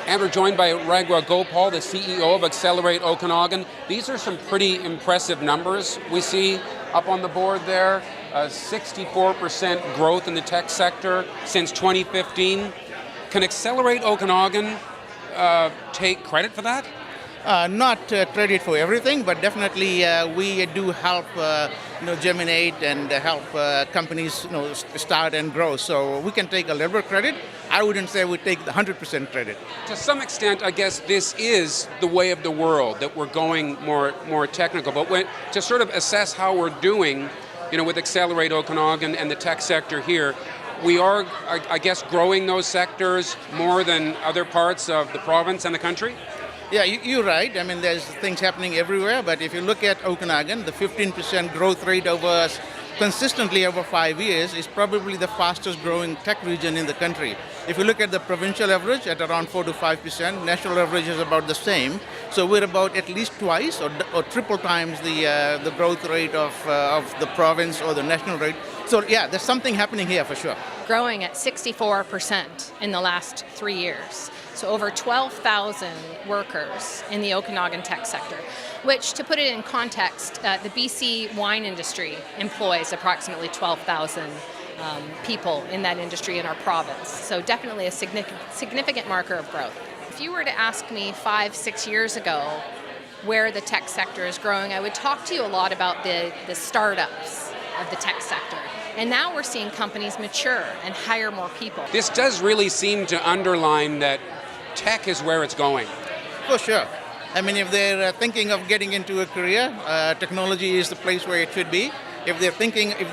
And we're joined by Ragwa Gopal, the CEO of Accelerate Okanagan. These are some pretty impressive numbers we see up on the board there. 64% growth in the tech sector since 2015. Can Accelerate Okanagan take credit for that? Not credit for everything, but definitely we do help germinate and help companies start and grow. So we can take a little bit of credit. I wouldn't say we take the 100% credit. To some extent, I guess this is the way of the world, that we're going more technical. But to sort of assess how we're doing, with Accelerate Okanagan and the tech sector here, we are, I guess, growing those sectors more than other parts of the province and the country? Yeah, you're right. I mean, there's things happening everywhere, but if you look at Okanagan, the 15% growth rate consistently over 5 years is probably the fastest growing tech region in the country. If you look at the provincial average at around 4 to 5%, national average is about the same. So we're about at least twice or triple times the growth rate of the province or the national rate. So yeah, there's something happening here for sure. Growing at 64% in the last 3 years. So over 12,000 workers in the Okanagan tech sector, which, to put it in context, the BC wine industry employs approximately 12,000 people in that industry in our province. So definitely a significant marker of growth. If you were to ask me 5-6 years ago where the tech sector is growing, I would talk to you a lot about the startups of the tech sector. And now we're seeing companies mature and hire more people. This does really seem to underline that tech is where it's going. For sure. I mean, if they're thinking of getting into a career, technology is the place where it should be. If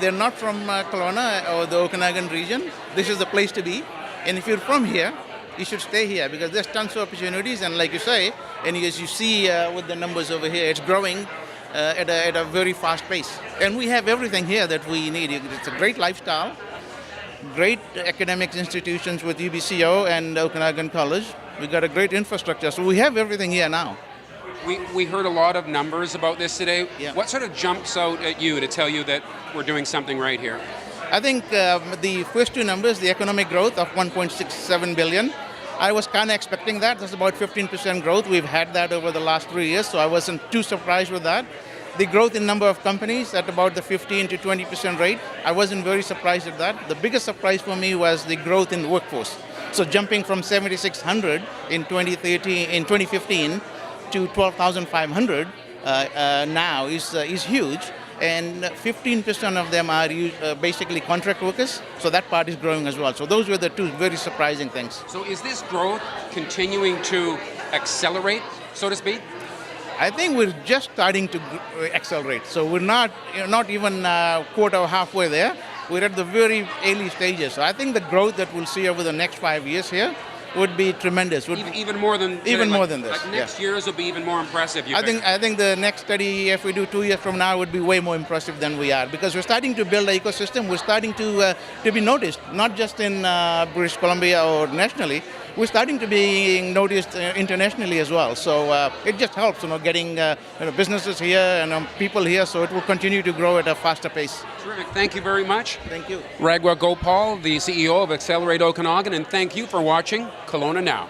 they're not from Kelowna or the Okanagan region, this is the place to be. And if you're from here, you should stay here because there's tons of opportunities. And like you say, and as you see with the numbers over here, it's growing at a very fast pace. And we have everything here that we need. It's a great lifestyle, great academic institutions with UBCO and Okanagan College. We've got a great infrastructure, so we have everything here now. We heard a lot of numbers about this today. Yeah. What sort of jumps out at you to tell you that we're doing something right here? I think the first two numbers, the economic growth of 1.67 billion, I was kind of expecting that. That's about 15% growth. We've had that over the last 3 years, so I wasn't too surprised with that. The growth in number of companies at about the 15 to 20% rate, I wasn't very surprised at that. The biggest surprise for me was the growth in the workforce. So jumping from 7,600 in 2015 to 12,500 now is huge. And 15% of them are basically contract workers. So that part is growing as well. So those were the two very surprising things. So is this growth continuing to accelerate, so to speak? I think we're just starting to accelerate. So we're not even quarter or halfway there. We're at the very early stages. So I think the growth that we'll see over the next 5 years here would be tremendous. Even more than this. Like next year's will be even more impressive. I think the next study, if we do 2 years from now, would be way more impressive than we are because we're starting to build an ecosystem. We're starting to be noticed, not just in British Columbia or nationally. We're starting to be noticed internationally as well. So it just helps, getting businesses here and people here. So it will continue to grow at a faster pace. Terrific. Thank you very much. Thank you. Ragwa Gopal, the CEO of Accelerate Okanagan, and thank you for watching Kelowna Now.